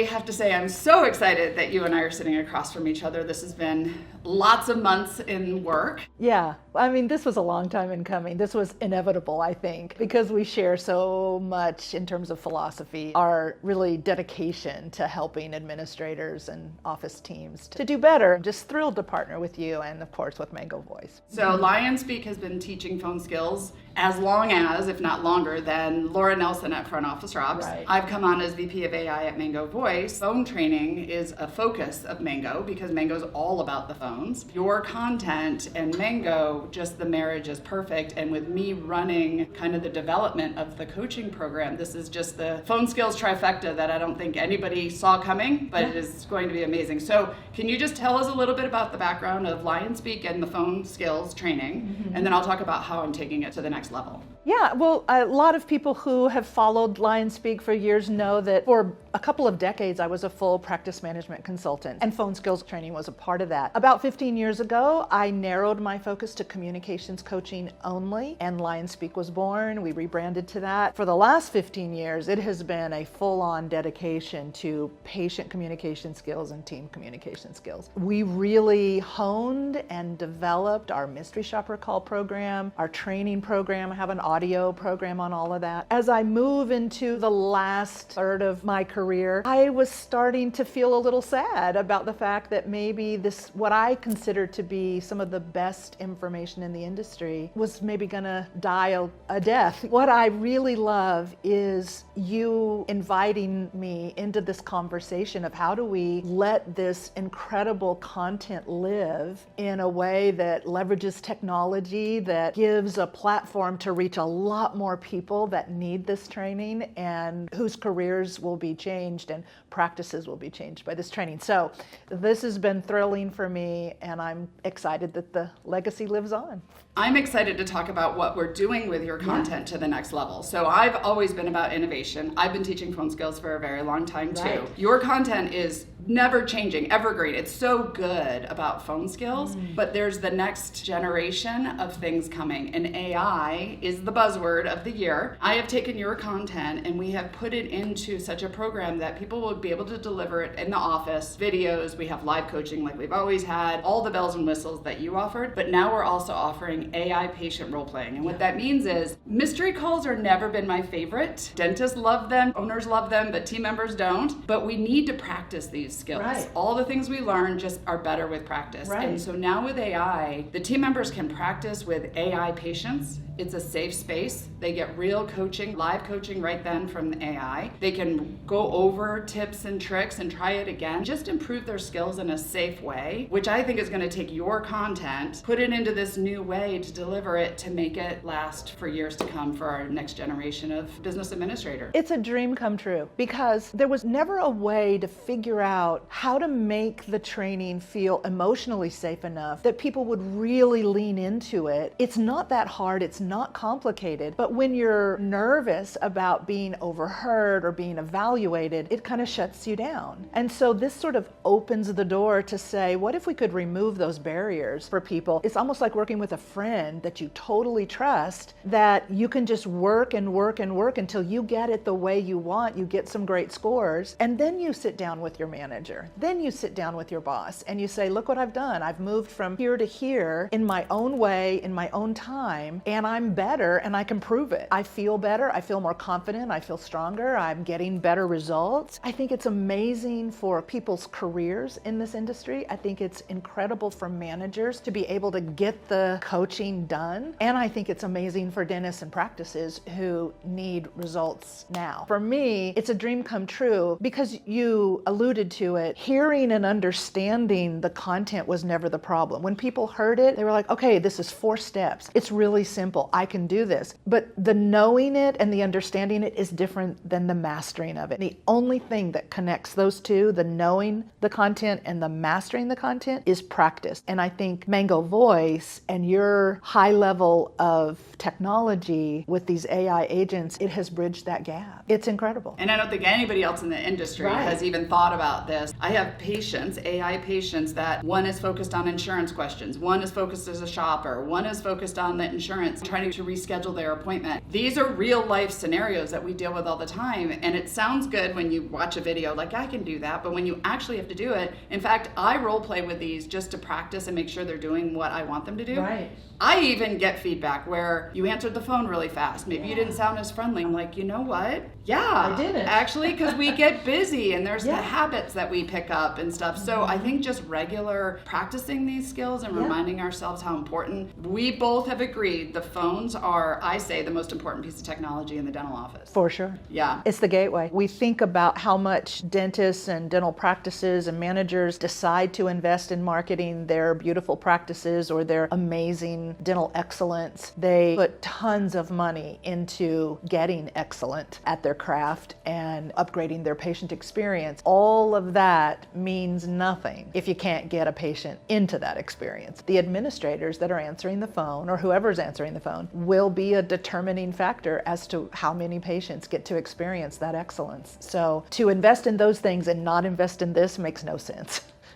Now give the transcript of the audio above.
have to say I'm so excited that you and I are sitting across from each other. This has been lots of months in work. Yeah, I mean, this was a long time in coming. This was inevitable, I think, because we share so much in terms of philosophy, our really dedication to helping administrators and office teams to do better. I'm just thrilled to partner with you and, of course, with Mango Voice. So LionSpeak has been teaching phone skills as long as, if not longer, than Laura Nelson at Front Office Rocks. Right. I've come on as VP of AI at Mango Voice. Phone training is a focus of Mango because Mango's all about the phones. Your content and Mango, just the marriage is perfect. And with me running kind of the development of the coaching program, this is just the phone skills trifecta that I don't think anybody saw coming, but it is going to be amazing. So can you just tell us a little bit about the background of LionSpeak and the phone skills training? And then I'll talk about how I'm taking it to the next level. Yeah, well, a lot of people who have followed LionSpeak for years know that for a couple of decades, I was a full practice management consultant, and phone skills training was a part of that. About 15 years ago, I narrowed my focus to communications coaching only, and LionSpeak was born. We rebranded to that. For the last 15 years, it has been a full-on dedication to patient communication skills and team communication skills. We really honed and developed our mystery shopper call program, our training program. I have an audio program on all of that. As I move into the last third of my career, I was starting to feel a little sad about the fact that maybe this, what I considered to be some of the best information in the industry, was maybe gonna die a death. What I really love is you inviting me into this conversation of how do we let this incredible content live in a way that leverages technology, that gives a platform to reach a lot more people that need this training and whose careers will be changed and practices will be changed by this training. So this has been thrilling for me, and I'm excited that the legacy lives on. I'm excited to talk about what we're doing with your content to the next level. So I've always been about innovation. I've been teaching phone skills for a very long time too. Right. Your content is never changing, evergreen. It's so good about phone skills, but there's the next generation of things coming, and AI is the buzzword of the year. I have taken your content and we have put it into such a program that people will be able to deliver it in the office, videos, we have live coaching like we've always had, all the bells and whistles that you offered, but now we're also offering AI patient role playing. And what that means is mystery calls are never been my favorite. Dentists love them, owners love them, but team members don't. But we need to practice these skills. Right. All the things we learn just are better with practice. Right. And so now with AI, the team members can practice with AI patients. It's a safe space. They get real coaching, live coaching right then from the AI. They can go over tips and tricks and try it again. Just improve their skills in a safe way, which I think is going to take your content, put it into this new way to deliver it to make it last for years to come for our next generation of business administrators. It's a dream come true because there was never a way to figure out how to make the training feel emotionally safe enough that people would really lean into it. It's not that hard. It's not complicated. But when you're nervous about being overheard or being evaluated, it kind of shuts you down. And so this sort of opens the door to say, what if we could remove those barriers for people? It's almost like working with a friend that you totally trust, that you can just work and work and work until you get it the way you want, you get some great scores, and then you sit down with your manager. Then you sit down with your boss and you say, look what I've done. I've moved from here to here in my own way, in my own time, and I'm better and I can prove it. I feel better. I feel more confident. I feel stronger. I'm getting better results. I think it's amazing for people's careers in this industry. I think it's incredible for managers to be able to get the coaching done. And I think it's amazing for dentists and practices who need results now. For me, it's a dream come true because you alluded to it. Hearing and understanding the content was never the problem. When people heard it, they were like, okay, this is 4 steps. It's really simple. I can do this. But the knowing it and the understanding it is different than the mastering of it. The only thing that connects those two, the knowing the content and the mastering the content, is practice. And I think Mango Voice and your high level of technology with these AI agents, it has bridged that gap. It's incredible. And I don't think anybody else in the industry has even thought about this. I have patients, AI patients, that one is focused on insurance questions, one is focused as a shopper, one is focused on the insurance, trying to reschedule their appointment. These are real life scenarios that we deal with all the time. And it sounds good when you watch a video, like I can do that, but when you actually have to do it, in fact, I role play with these just to practice and make sure they're doing what I want them to do. Right. I even get feedback where you answered the phone really fast. Maybe you didn't sound as friendly. I'm like, you know what? Yeah, I didn't. Actually, because we get busy and there's the habits that we pick up and stuff. So I think just regular practicing these skills and reminding ourselves how important. We both have agreed the phones are, I say, the most important piece of technology in the dental office. For sure. Yeah. It's the gateway. We think about how much dentists and dental practices and managers decide to invest in marketing their beautiful practices or their amazing dental excellence. They put tons of money into getting excellent at their craft and upgrading their patient experience. All of that means nothing if you can't get a patient into that experience. The administrators that are answering the phone, or whoever's answering the phone, will be a determining factor as to how many patients get to experience that excellence. So to invest in those things and not invest in this makes no sense.